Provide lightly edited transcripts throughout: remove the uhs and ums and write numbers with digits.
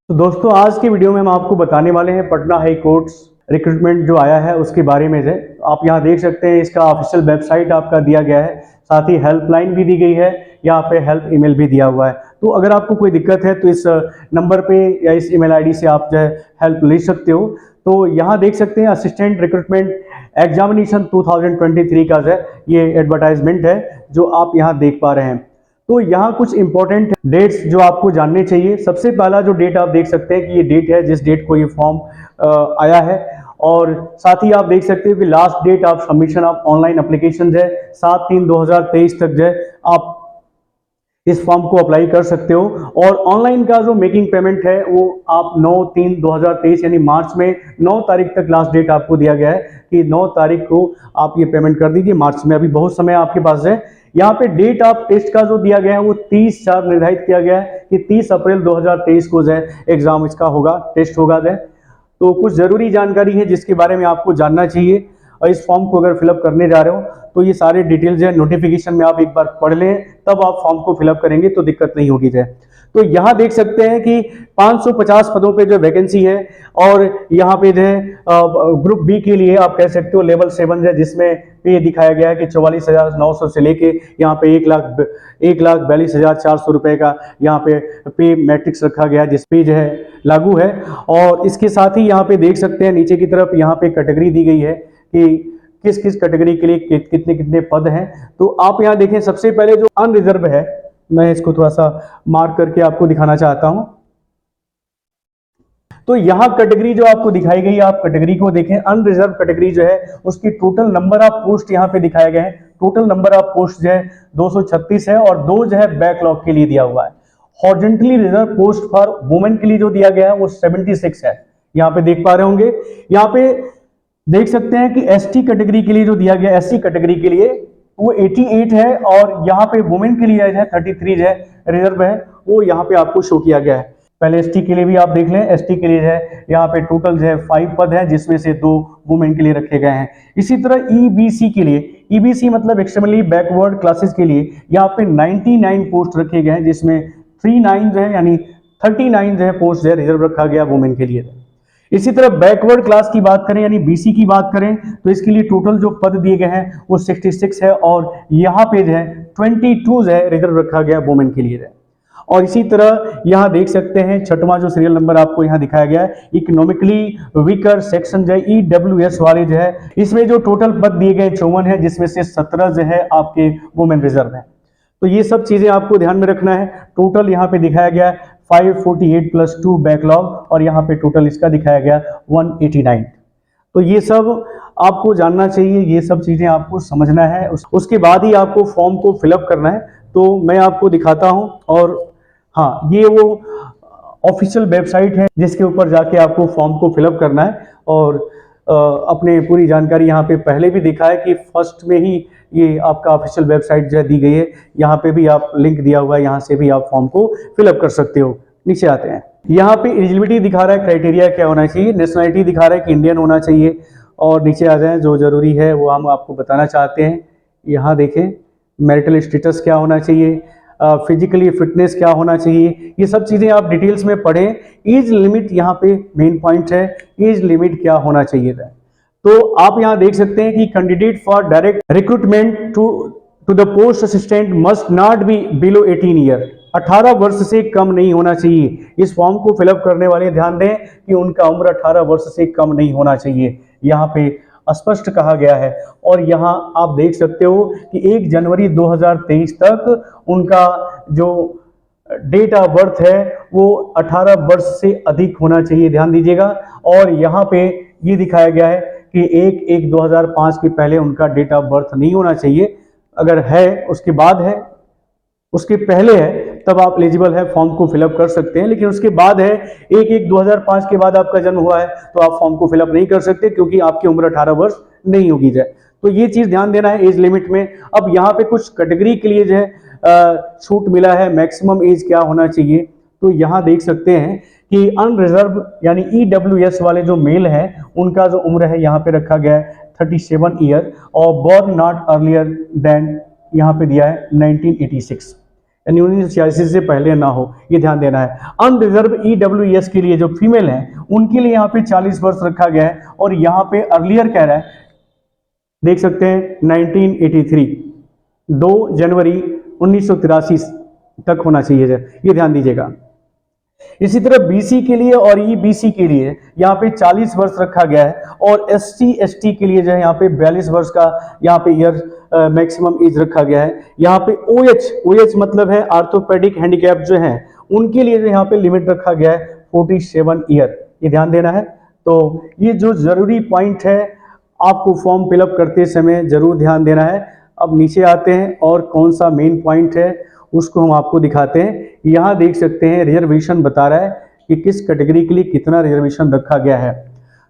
तो दोस्तों आज की वीडियो में हम आपको बताने वाले हैं पटना हाई कोर्ट रिक्रूटमेंट जो आया है उसके बारे में है। आप यहाँ देख सकते हैं इसका ऑफिशियल वेबसाइट आपका दिया गया है, साथ ही हेल्पलाइन भी दी गई है, यहाँ पे हेल्प ईमेल भी दिया हुआ है। तो अगर आपको कोई दिक्कत है तो इस नंबर पे या इस ईमेल आईडी से आप जो है हेल्प ले सकते हो। तो यहाँ देख सकते हैं असिस्टेंट रिक्रूटमेंट एग्जामिनेशन 2023 का जो है ये एडवर्टाइजमेंट है जो आप यहाँ देख पा रहे हैं। तो यहाँ कुछ इंपॉर्टेंट डेट्स जो आपको जानने चाहिए। सबसे पहला जो डेट आप देख सकते हैं कि ये डेट है जिस डेट को ये फॉर्म आया है, और साथ ही आप देख सकते हो कि last date of submission of online application है 7/3/2023 तक जो है आप इस फॉर्म को अप्लाई कर सकते हो। और ऑनलाइन का जो मेकिंग पेमेंट है वो आप 9/3/2023 यानी मार्च में 9 तारीख तक लास्ट डेट आपको दिया गया है कि 9 तारीख को आप ये पेमेंट कर दीजिए। मार्च में अभी बहुत समय आपके पास है। यहाँ पे डेट ऑफ टेस्ट का जो दिया गया है वो 30/4 निर्धारित किया गया है कि 30 अप्रैल 2023 को जो है एग्जाम इसका होगा, टेस्ट होगा जो है। तो कुछ जरूरी जानकारी है जिसके बारे में आपको जानना चाहिए, और इस फॉर्म को अगर फिलअप करने जा रहे हो तो ये सारे डिटेल्स है नोटिफिकेशन में आप एक बार पढ़ लें, तब आप फॉर्म को फिलअप करेंगे तो दिक्कत नहीं होगी जो है। तो यहाँ देख सकते हैं कि 550 पदों पे जो वैकेंसी है, और यहाँ पे जो है ग्रुप बी के लिए आप कह सकते हो लेवल 7 है, जिसमें पे दिखाया गया है कि 44,900 से लेके यहाँ पे 1,42,400 रुपए का यहाँ पे मैट्रिक्स रखा गया है, जिस पे जो है लागू है। और इसके साथ ही यहाँ पे देख सकते हैं नीचे की तरफ यहाँ पे कैटेगरी दी गई है कि किस किस कैटेगरी के लिए कितने कितने पद हैं। तो आप यहाँ देखें, सबसे पहले जो अनरिजर्व है, मैं इसको थोड़ा सा मार्क करके आपको दिखाना चाहता हूं। तो यहाँ कैटेगरी जो आपको दिखाई गई, आप कैटेगरी को देखें। अनरिजर्व कैटेगरी जो है उसकी टोटल नंबर ऑफ पोस्ट यहाँ पे दिखाया गया है। टोटल नंबर ऑफ पोस्ट जो है 236 है, और 2 जो है बैकलॉग के लिए दिया हुआ है। Horizontally reserve post for women के लिए जो दिया गया है वो 76 है, यहाँ पे देख पा रहे होंगे। यहाँ पे देख सकते हैं कि एसटी कैटेगरी के लिए जो दिया गया, एससी कैटेगरी के लिए वो 88 है, और यहाँ पे वुमेन के लिए है 33 है रिजर्व है, वो यहाँ पे आपको शो किया गया है। पहले एसटी के लिए भी आप देख लें। एसटी के लिए है यहाँ पे टोटल जो है 5 पद है, जिसमें से 2 वुमेन के लिए रखे गए हैं। इसी तरह ईबीसी के लिए, ईबीसी मतलब एक्सट्रीमली बैकवर्ड क्लासेस के लिए यहाँ पे 99 पोस्ट रखे गए हैं, जिसमें 39 जो है यानी 39 जो है पोस्ट जो है रिजर्व रखा गया वुमेन के लिए। इसी तरह बैकवर्ड क्लास की बात करें यानी बीसी की बात करें तो इसके लिए टोटल जो पद दिए गए हैं वो 66 है, और यहाँ पे जो है 22 जो है रिजर्व रखा गया वुमेन के लिए। और इसी तरह यहाँ देख सकते हैं छठवां जो सीरियल नंबर आपको यहाँ दिखाया गया है, इकोनॉमिकली वीकर सेक्शन जो है ईडब्ल्यूएस वाले जो है, इसमें जो टोटल पद दिए गए 54 है, जिसमें से 17 जो है आपके वुमेन रिजर्व है। तो ये सब चीजें आपको ध्यान में रखना है। टोटल यहाँ पे दिखाया गया 548 + 2 बैकलॉग, और यहाँ पे टोटल इसका दिखाया गया 189। तो ये सब आपको जानना चाहिए, ये सब चीजें आपको समझना है। उसके बाद ही आपको फॉर्म को फिलअप करना है। तो मैं आपको दिखाता हूँ, और हाँ, ये वो ऑफिशियल वेबसाइट है जिसके ऊपर जाके आपको फॉर्म को फिलअप करना है। और अपने पूरी जानकारी यहाँ पे पहले भी दिखा है कि फर्स्ट में ही ये आपका ऑफिशियल वेबसाइट जो है दी गई है, यहाँ पे भी आप लिंक दिया हुआ है, यहाँ से भी आप फॉर्म को फिलअप कर सकते हो। नीचे आते हैं, यहाँ पे एलिजिबिलिटी दिखा रहा है, क्राइटेरिया क्या होना चाहिए। नेशनलिटी दिखा रहा है कि इंडियन होना चाहिए, और नीचे आ जाए जो जरूरी है वो हम आपको बताना चाहते हैं। यहाँ देखें मैरिटल स्टेटस क्या होना चाहिए, फिजिकली फिटनेस क्या होना चाहिए, ये सब चीज़ें आप डिटेल्स में पढ़ें। एज लिमिट यहाँ पे मेन पॉइंट है, एज लिमिट क्या होना चाहिए था। तो आप यहाँ देख सकते हैं कि candidate for direct recruitment to the post assistant must not be below 18 year, 18 वर्ष से कम नहीं होना चाहिए। इस फॉर्म को फिलअप करने वाले ध्यान दें कि उनका उम्र 18 वर्ष से कम नहीं होना चाहिए, यहाँ पे स्पष्ट कहा गया है। और यहाँ आप देख सकते हो कि 1 जनवरी 2023 तक उनका जो डेट ऑफ बर्थ है वो 18 वर्ष से अधिक होना चाहिए, ध्यान दीजिएगा। और यहाँ पे ये दिखाया गया है कि 1/1/2005 के पहले उनका डेट ऑफ बर्थ नहीं होना चाहिए। अगर है उसके बाद है, उसके पहले है, तब आप एलिजिबल है, फॉर्म को फिलअप कर सकते हैं। लेकिन उसके बाद है 1/1/2005 के बाद आपका जन्म हुआ है तो आप फॉर्म को फिलअप नहीं कर सकते, क्योंकि आपकी उम्र 18 वर्ष नहीं होगी जाए। तो ये चीज ध्यान देना है एज लिमिट में। अब यहाँ पे कुछ कैटेगरी के लिए जो है छूट मिला है, मैक्सिमम एज क्या होना चाहिए। तो यहाँ देख सकते हैं कि अनरिजर्व यानी ईडब्ल्यूएस वाले जो मेल है उनका जो उम्र है यहाँ पे रखा गया है 37 ईयर, और बॉर्न नॉट अर्लियर देन यहाँ पे दिया है 1986। यानी 1986 से पहले ना हो, ये ध्यान देना है। अनरिजर्व ईडब्ल्यूएस के लिए जो फीमेल हैं उनके लिए यहाँ पे 40 वर्ष रखा गया है, और यहाँ पे अर्लियर कह रहा है, देख सकते हैं 1983, 2 जनवरी 1983 तक होना चाहिए, ये ध्यान दीजिएगा। इसी तरह बीसी के लिए और ईबीसी के लिए यहाँ पे 40 वर्ष रखा गया है, और एससी एसटी के लिए जो है यहाँ पे 42 वर्ष का यहाँ पे ईयर मैक्सिमम एज रखा गया है। यहाँ पे ओएच मतलब है आर्थोपेडिक हैंडीकैप जो है उनके लिए जो यहाँ पे लिमिट रखा गया है 47 ईयर, ये ध्यान देना है। तो ये जो जरूरी पॉइंट है आपको फॉर्म फिलअप करते समय जरूर ध्यान देना है। अब नीचे आते हैं और कौन सा मेन पॉइंट है उसको हम आपको दिखाते हैं। यहाँ देख सकते हैं रिजर्वेशन बता रहा है कि किस कैटेगरी के लिए कितना रिजर्वेशन रखा गया है।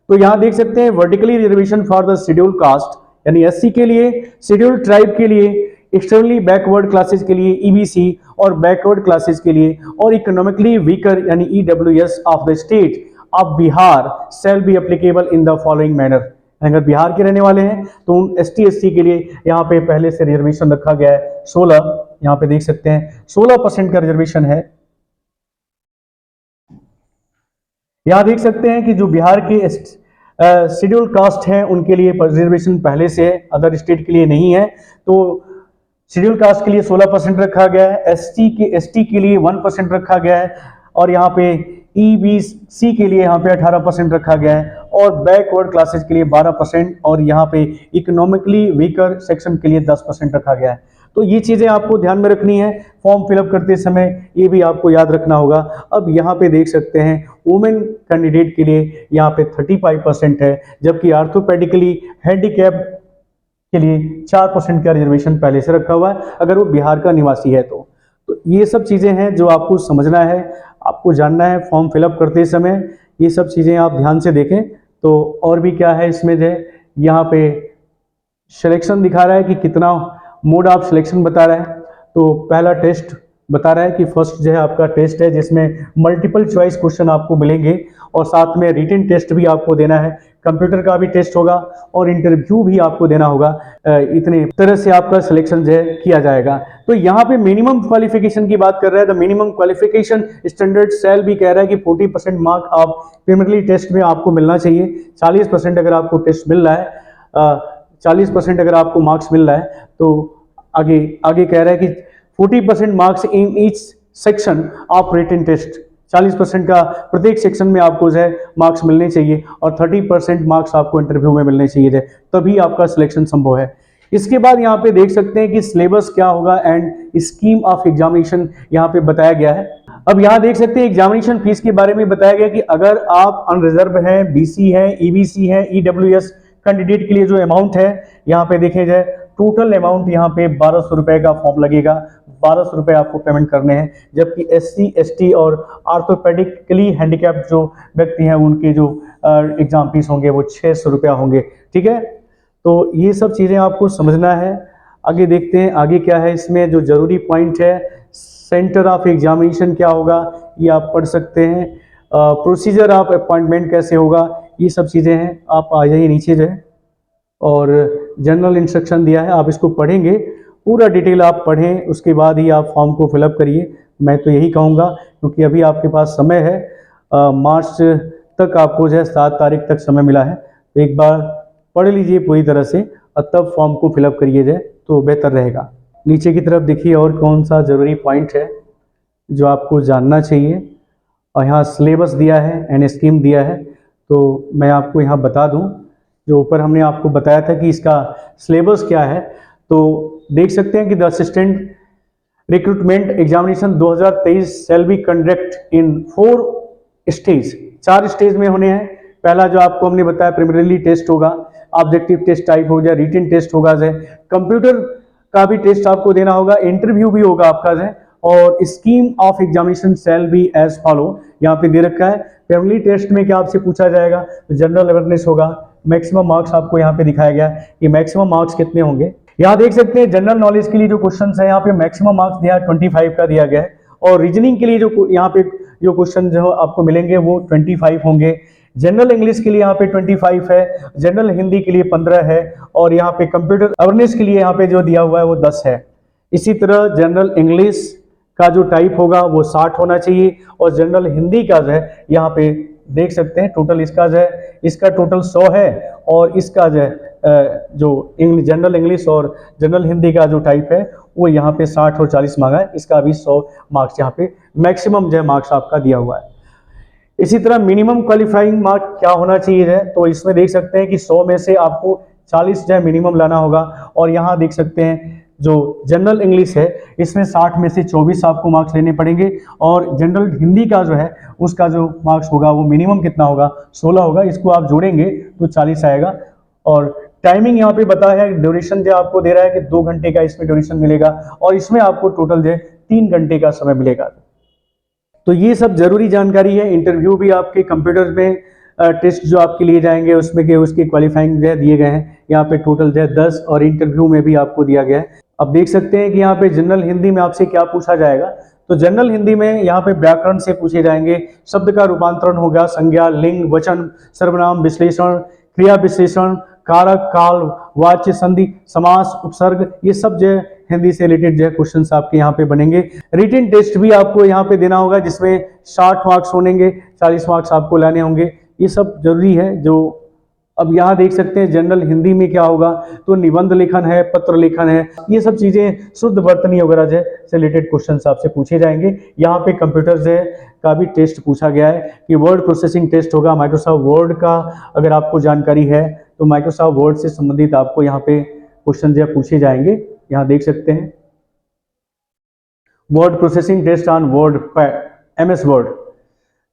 तो यहाँ देख सकते हैं vertically reservation for the schedule caste यानी एससी के लिए, शेड्यूल ट्राइब के लिए, एक्सटर्नली बैकवर्ड क्लासेस के लिए ईबीसी और बैकवर्ड क्लासेस के लिए, और इकोनॉमिकली वीकर यानी EWS of the state of Bihar shall be applicable in the following manner. अगर बिहार के रहने वाले हैं तो उन एसटी एससी के लिए यहाँ पे पहले से रिजर्वेशन रखा गया है 16, यहाँ पे देख सकते हैं 16% का रिजर्वेशन है। यहाँ देख सकते हैं कि जो बिहार के शेड्यूल कास्ट हैं उनके लिए रिजर्वेशन पहले से है, अदर स्टेट के लिए नहीं है। तो शेड्यूल कास्ट के लिए 16% रखा गया है, एसटी के लिए 1% रखा गया है, और यहाँ पे ईबीसी के लिए यहाँ पे 18% रखा गया है, और बैकवर्ड क्लासेस के लिए 12%, और यहाँ पे इकोनॉमिकली वीकर सेक्शन के लिए 10% रखा गया है। तो ये चीज़ें आपको ध्यान में रखनी है फॉर्म फिलअप करते समय, ये भी आपको याद रखना होगा। अब यहाँ पे देख सकते हैं वुमेन कैंडिडेट के लिए यहाँ पे 35% है, जबकि आर्थोपेडिकली हैंडीकैप के लिए 4% का रिजर्वेशन पहले से रखा हुआ है अगर वो बिहार का निवासी है। तो ये सब चीज़ें हैं जो आपको समझना है, आपको जानना है फॉर्म फिलअप करते समय, ये सब चीज़ें आप ध्यान से देखें। तो और भी क्या है इसमें, जो यहाँ पे सिलेक्शन दिखा रहा है कि कितना मोड ऑफ सिलेक्शन बता रहा है। तो पहला टेस्ट बता रहा है कि फर्स्ट जो है आपका टेस्ट है जिसमें मल्टीपल चॉइस क्वेश्चन आपको मिलेंगे, और साथ में रिटन टेस्ट भी आपको देना है, कंप्यूटर का भी टेस्ट होगा और इंटरव्यू भी आपको देना होगा। इतने तरह से आपका सिलेक्शन जो है किया जाएगा। तो यहाँ पे मिनिमम क्वालिफिकेशन की बात कर रहा है। तो मिनिमम क्वालिफिकेशन स्टैंडर्ड सेल भी कह रहा है कि 40% मार्क आप प्रीलिमिनरी टेस्ट में आपको मिलना चाहिए। 40% अगर आपको टेस्ट मिल रहा है, 40% अगर आपको मार्क्स मिल रहा है, तो आगे कह रहा है कि 40% marks in each section of written test, 40% का प्रत्येक सेक्शन में आपको जो है मार्क्स मिलने चाहिए, और 30% मार्क्स आपको इंटरव्यू में मिलने चाहिए, तभी आपका सिलेक्शन संभव है। इसके बाद यहाँ पे देख सकते हैं कि सिलेबस क्या होगा एंड स्कीम ऑफ एग्जामिनेशन यहाँ पे बताया गया है। अब यहाँ देख सकते हैं एग्जामिनेशन फीस के बारे में बताया गया कि अगर आप अनरिजर्व हैं, बीसी हैं, ईबीसी हैं, ईडब्ल्यूएस कैंडिडेट के लिए जो अमाउंट है यहाँ पे देखे जाए, टोटल अमाउंट यहाँ पे 1200 रुपए का फॉर्म लगेगा, 1200 रुपए आपको पेमेंट करने हैं। जबकि एससी एसटी और आर्थोपेडिकली हैंडीकैप जो व्यक्ति हैं उनके जो एग्जाम फीस होंगे वो 600 रुपया होंगे। ठीक है, तो ये सब चीज़ें आपको समझना है। आगे देखते हैं आगे क्या है इसमें जो जरूरी पॉइंट है। सेंटर ऑफ एग्जामिनेशन क्या होगा ये आप पढ़ सकते हैं। प्रोसीजर ऑफ अपॉइंटमेंट कैसे होगा, ये सब चीज़ें हैं। आप आ जाइए नीचे जो है, और जनरल इंस्ट्रक्शन दिया है, आप इसको पढ़ेंगे, पूरा डिटेल आप पढ़ें, उसके बाद ही आप फॉर्म को फिलअप करिए। मैं तो यही कहूँगा, क्योंकि अभी आपके पास समय है, मार्च तक आपको जो है 7 तारीख तक समय मिला है। तो एक बार पढ़ लीजिए पूरी तरह से और तब फॉर्म को फिलअप करिए जाए तो बेहतर रहेगा। नीचे की तरफ देखिए और कौन सा ज़रूरी पॉइंट है जो आपको जानना चाहिए, और यहाँ सिलेबस दिया है एंड स्कीम दिया है। तो मैं आपको यहाँ बता दूँ, जो ऊपर हमने आपको बताया था कि इसका सिलेबस क्या है, तो देख सकते हैं कि the assistant recruitment examination 2023 shall be conduct in 4 stage, 4 stage में होने हैं। पहला जो आपको हमने बताया प्रीलिमिनरी टेस्ट होगा, ऑब्जेक्टिव टेस्ट टाइप हो जाए, रिटन टेस्ट होगा, कंप्यूटर का भी टेस्ट आपको देना होगा, इंटरव्यू भी होगा आपका जो, और scheme of examination shall be as follow यहाँ पे दे रखा है। प्रीलिमिनरी टेस्ट में क्या आपसे पूछा जाएगा, तो जनरल अवेयरनेस होगा। मैक्सिमम मार्क्स आपको यहाँ पे दिखाया गया कि मैक्सिमम मार्क्स कितने होंगे। यहाँ देख सकते हैं जनरल नॉलेज के लिए जो क्वेश्चन है यहाँ पे मैक्सिमम मार्क्स दिया 25 का दिया गया है, और रीजनिंग के लिए जो यहाँ पे जो क्वेश्चन जो आपको मिलेंगे वो 25 होंगे। जनरल इंग्लिश के लिए यहाँ पे 25 है, जनरल हिंदी के लिए 15 है, और यहाँ पे कंप्यूटर अवेयरनेस के लिए यहाँ पे जो दिया हुआ है वो 10 है। इसी तरह जनरल इंग्लिश, का जो टाइप होगा वो 60 होना चाहिए, और जनरल हिंदी का जो है यहाँ पे देख सकते हैं टोटल इसका जो है, इसका टोटल 100 है, और इसका जो है जो जनरल इंग्लिश और जनरल हिंदी का जो टाइप है वो यहाँ पे 60 और 40 मांगा है, इसका भी 100 मार्क्स यहाँ पे मैक्सिमम जो है मार्क्स आपका दिया हुआ है। इसी तरह मिनिमम क्वालिफाइंग मार्क क्या होना चाहिए है, तो इसमें देख सकते हैं कि 100 में से आपको 40 जो है मिनिमम लाना होगा, और यहाँ देख सकते हैं जो जनरल इंग्लिश है इसमें 60 में से 24 आपको मार्क्स लेने पड़ेंगे, और जनरल हिंदी का जो है उसका जो मार्क्स होगा वो मिनिमम कितना होगा, 16 होगा, इसको आप जोड़ेंगे तो 40 आएगा। और टाइमिंग यहाँ पे बताया है, ड्यूरेशन जो आपको दे रहा है कि 2 घंटे का इसमें ड्यूरेशन मिलेगा, और इसमें आपको टोटल जो है 3 घंटे का समय मिलेगा। तो ये सब जरूरी जानकारी है। इंटरव्यू भी आपके कंप्यूटर में टेस्ट जो आपके लिए जाएंगे उसमें के उसके क्वालिफाइंग जो है दिए गए हैं, यहाँ पे टोटल जो है 10, और इंटरव्यू में भी आपको दिया गया है। अब देख सकते हैं कि यहाँ पे जनरल हिंदी में आपसे क्या पूछा जाएगा, तो जनरल हिंदी में यहाँ पे व्याकरण से पूछे जाएंगे, शब्द का रूपांतरण होगा, संज्ञा, लिंग, वचन, सर्वनाम विश्लेषण, क्रिया विश्लेषण, कारक, काल, वाच्य, संधि, समास, उपसर्ग, ये सब जो है हिंदी से रिलेटेड जो है क्वेश्चंस आपके यहाँ पे बनेंगे। रिटन टेस्ट भी आपको यहाँ पे देना होगा जिसमें 60 मार्क्स होंगे, 40 मार्क्स आपको लाने होंगे, ये सब जरूरी है। जो अब यहाँ देख सकते हैं जनरल हिंदी में क्या होगा, तो निबंध लेखन है, पत्र लेखन है, ये सब चीजें, शुद्ध वर्तनी वगैरह जो है से रिलेटेड क्वेश्चंस आपसे पूछे जाएंगे। यहाँ पे कंप्यूटर जो है का भी टेस्ट पूछा गया है कि वर्ड प्रोसेसिंग टेस्ट होगा, माइक्रोसॉफ्ट वर्ड का अगर आपको जानकारी है तो माइक्रोसॉफ्ट वर्ड से संबंधित आपको यहाँ पे क्वेश्चन जो है पूछे जाएंगे। यहाँ देख सकते हैं word processing test on word, MS word.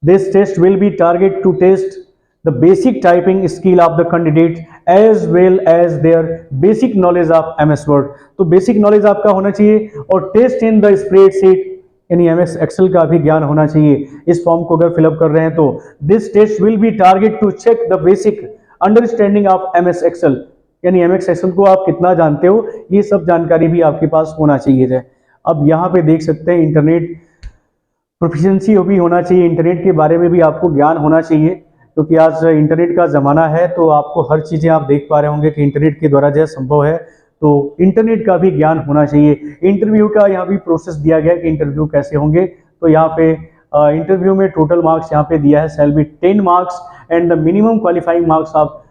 This test will be target to test the basic typing skill of the candidate as well as their basic knowledge of MS Word। तो basic knowledge आपका होना चाहिए, और test in the spreadsheet यानी MS Excel का भी ज्ञान होना चाहिए। इस फॉर्म को अगर फिलअप कर रहे हैं तो this test will be target to check the basic understanding of MS Excel, यानी MS Excel को आप कितना जानते हो, ये सब जानकारी भी आपके पास होना चाहिए। अब यहाँ पे देख सकते हैं इंटरनेट प्रोफिशिएंसी भी होना चाहिए, इंटरनेट के बारे में भी आपको ज्ञान होना चाहिए, क्योंकि आज इंटरनेट का ज़माना है, तो आपको हर चीज़ें आप देख पा रहे होंगे कि इंटरनेट के द्वारा जो संभव है, तो इंटरनेट का भी ज्ञान होना चाहिए। इंटरव्यू का यहाँ भी प्रोसेस दिया गया है कि इंटरव्यू कैसे होंगे, तो यहाँ पे इंटरव्यू में टोटल मार्क्स यहाँ पे दिया है shall be 10 marks and the minimum qualifying marks of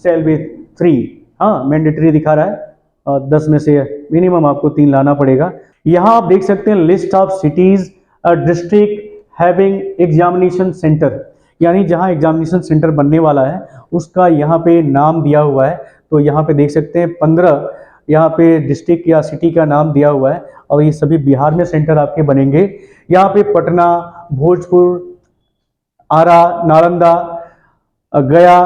shall be 3। हाँ, मैंडेटरी दिखा रहा है 10 में से मिनिमम आपको 3 लाना पड़ेगा। यहाँ आप देख सकते हैं list of cities district having examination centre, यानी जहां एग्जामिनेशन सेंटर बनने वाला है उसका यहाँ पे नाम दिया हुआ है। तो यहाँ पे देख सकते हैं 15 यहाँ पे डिस्ट्रिक्ट या सिटी का नाम दिया हुआ है, और ये सभी बिहार में सेंटर आपके बनेंगे। यहाँ पे पटना, भोजपुर, आरा, नालंदा, गया,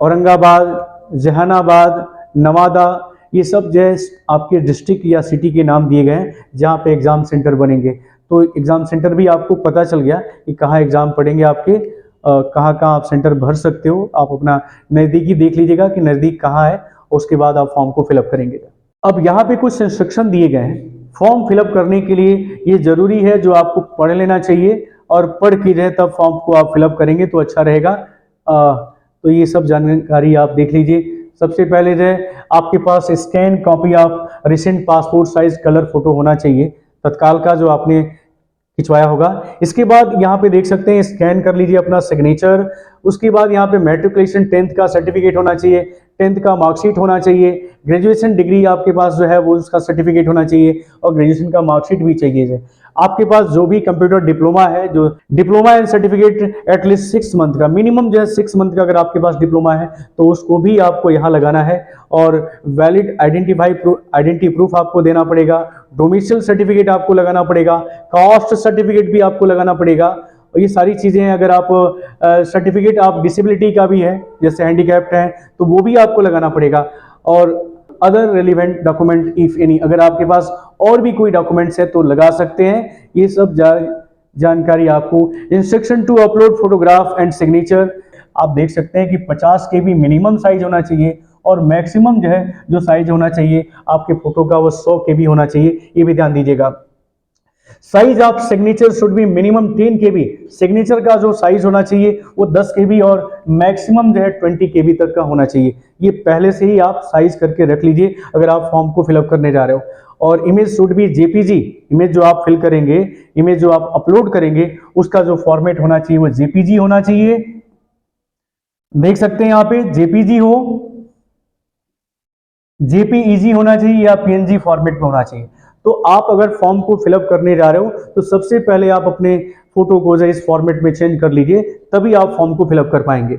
औरंगाबाद, जहानाबाद, नवादा, ये सब जो है आपके डिस्ट्रिक्ट या सिटी के नाम दिए गए हैं जहाँ पे एग्जाम सेंटर बनेंगे। तो एग्जाम सेंटर भी आपको पता चल गया कि कहाँ एग्जाम पड़ेंगे आपके, कहाँ कहाँ आप सेंटर भर सकते हो। आप अपना नज़दीकी देख लीजिएगा कि नज़दीक कहाँ है, उसके बाद आप फॉर्म को फिलअप करेंगे। अब यहाँ पे कुछ इंस्ट्रक्शन दिए गए हैं फॉर्म फिलअप करने के लिए, ये जरूरी है जो आपको पढ़ लेना चाहिए, और पढ़ के जो तब फॉर्म को आप फिलअप करेंगे तो अच्छा रहेगा। तो ये सब जानकारी आप देख लीजिए। सबसे पहले जो है आपके पास scan copy of recent passport size colour photo होना चाहिए, तत्काल का जो आपने खिंचवाया होगा। इसके बाद यहाँ पे देख सकते हैं स्कैन कर लीजिए अपना सिग्नेचर। उसके बाद यहाँ पे मैट्रिकुलेशन 10th का सर्टिफिकेट होना चाहिए, 10th का मार्कशीट होना चाहिए, ग्रेजुएशन डिग्री आपके पास जो है वो उसका सर्टिफिकेट होना चाहिए, और ग्रेजुएशन का मार्कशीट भी चाहिए। आपके पास जो भी कंप्यूटर डिप्लोमा है, जो diploma and certificate at least 6 month का, मिनिमम जो है 6 मंथ का अगर आपके पास डिप्लोमा है तो उसको भी आपको यहाँ लगाना है, और वैलिड आइडेंटिटी प्रूफ आपको देना पड़ेगा, डोमिसाइल सर्टिफिकेट आपको लगाना पड़ेगा, कास्ट सर्टिफिकेट भी आपको लगाना पड़ेगा। और ये सारी चीज़ें हैं। अगर आप सर्टिफिकेट आप डिसेबिलिटी का भी है, जैसे हैंडीकैप्ड है, तो वो भी आपको लगाना पड़ेगा। और other relevant document if any, अगर आपके पास और भी कोई डॉक्यूमेंट्स है तो लगा सकते हैं। ये सब जानकारी आपको। Instruction to upload photograph and signature, आप देख सकते हैं कि 50 KB मिनिमम साइज होना चाहिए, और मैक्सिमम जो है जो साइज होना चाहिए आपके फोटो का वो 100 KB होना चाहिए, ये भी ध्यान दीजिएगा। Size of signature should be minimum 10 KB. Signature का जो साइज होना चाहिए वो 10 केबी और मैक्सिमम जो है 20 केबी तक का होना चाहिए। ये पहले से ही आप साइज करके रख लीजिए अगर आप फॉर्म को फिलअप करने जा रहे हो। और image should be JPG. Image जो आप फिल करेंगे, इमेज जो आप अपलोड करेंगे, उसका जो फॉर्मेट होना चाहिए वो जेपीजी होना चाहिए। देख सकते हैं यहाँ पे जेपीजी हो, जेपीईजी होना चाहिए या पीएनजी फॉर्मेट में होना चाहिए। तो आप अगर फॉर्म को फिलअप करने जा रहे हो तो सबसे पहले आप अपने फोटो को जो इस फॉर्मेट में चेंज कर लीजिए, तभी आप फॉर्म को फिलअप कर पाएंगे।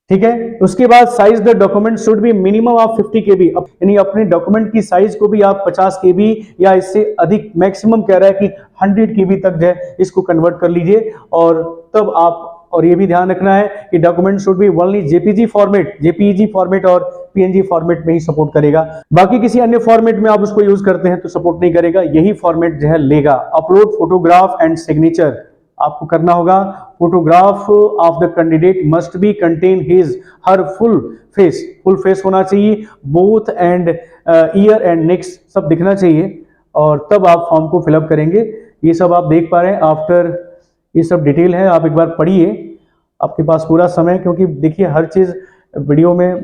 ठीक है, उसके बाद size the document should be minimum of 50 केबी। यानी अपने डॉक्यूमेंट की साइज को भी आप 50 केबी या इससे अधिक, मैक्सिमम कह रहा है कि 100 केबी तक जो है इसको कन्वर्ट कर लीजिए। और तब आप, और ये भी ध्यान रखना है कि document should be only JPG format, JPEG format और पीएनजी फॉर्मेट में ही सपोर्ट करेगा। बाकी किसी अन्य फॉर्मेट में आप उसको यूज करते हैं तो सपोर्ट नहीं करेगा, यही फॉर्मेट जो है लेगा। अपलोड फोटोग्राफ एंड सिग्नेचर आपको करना होगा। Photograph of the candidate must be contain his her full face, full face होना चाहिए, both and year and next सब दिखना चाहिए, और तब आप फॉर्म को फिलअप करेंगे। ये सब आप देख पा रहे हैं आफ्टर, ये सब डिटेल है, आप एक बार पढ़िए, आपके पास पूरा समय, क्योंकि देखिए हर चीज़ वीडियो में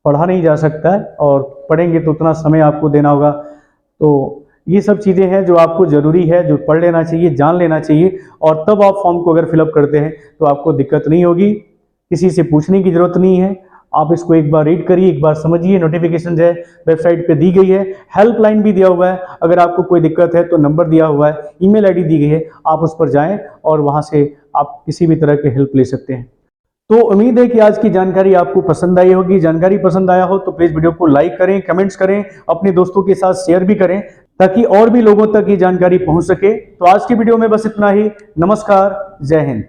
पढ़ा नहीं जा सकता है और पढ़ेंगे तो उतना समय आपको देना होगा। तो ये सब चीज़ें हैं जो आपको ज़रूरी है, जो पढ़ लेना चाहिए, जान लेना चाहिए, और तब आप फॉर्म को अगर फिलअप करते हैं तो आपको दिक्कत नहीं होगी, किसी से पूछने की ज़रूरत नहीं है। आप इसको एक बार रीड करिए, एक बार समझिए। नोटिफिकेशन जो है वेबसाइट पे दी गई है, हेल्पलाइन भी दिया हुआ है, अगर आपको कोई दिक्कत है तो नंबर दिया हुआ है, ईमेल आईडी दी गई है, आप उस पर जाएं और वहां से आप किसी भी तरह के हेल्प ले सकते हैं। तो उम्मीद है कि आज की जानकारी आपको पसंद आई होगी। जानकारी पसंद आया हो तो प्लीज वीडियो को लाइक करें, कमेंट्स करें, अपने दोस्तों के साथ शेयर भी करें, ताकि और भी लोगों तक ये जानकारी पहुंच सके। तो आज की वीडियो में बस इतना ही। नमस्कार, जय हिंद।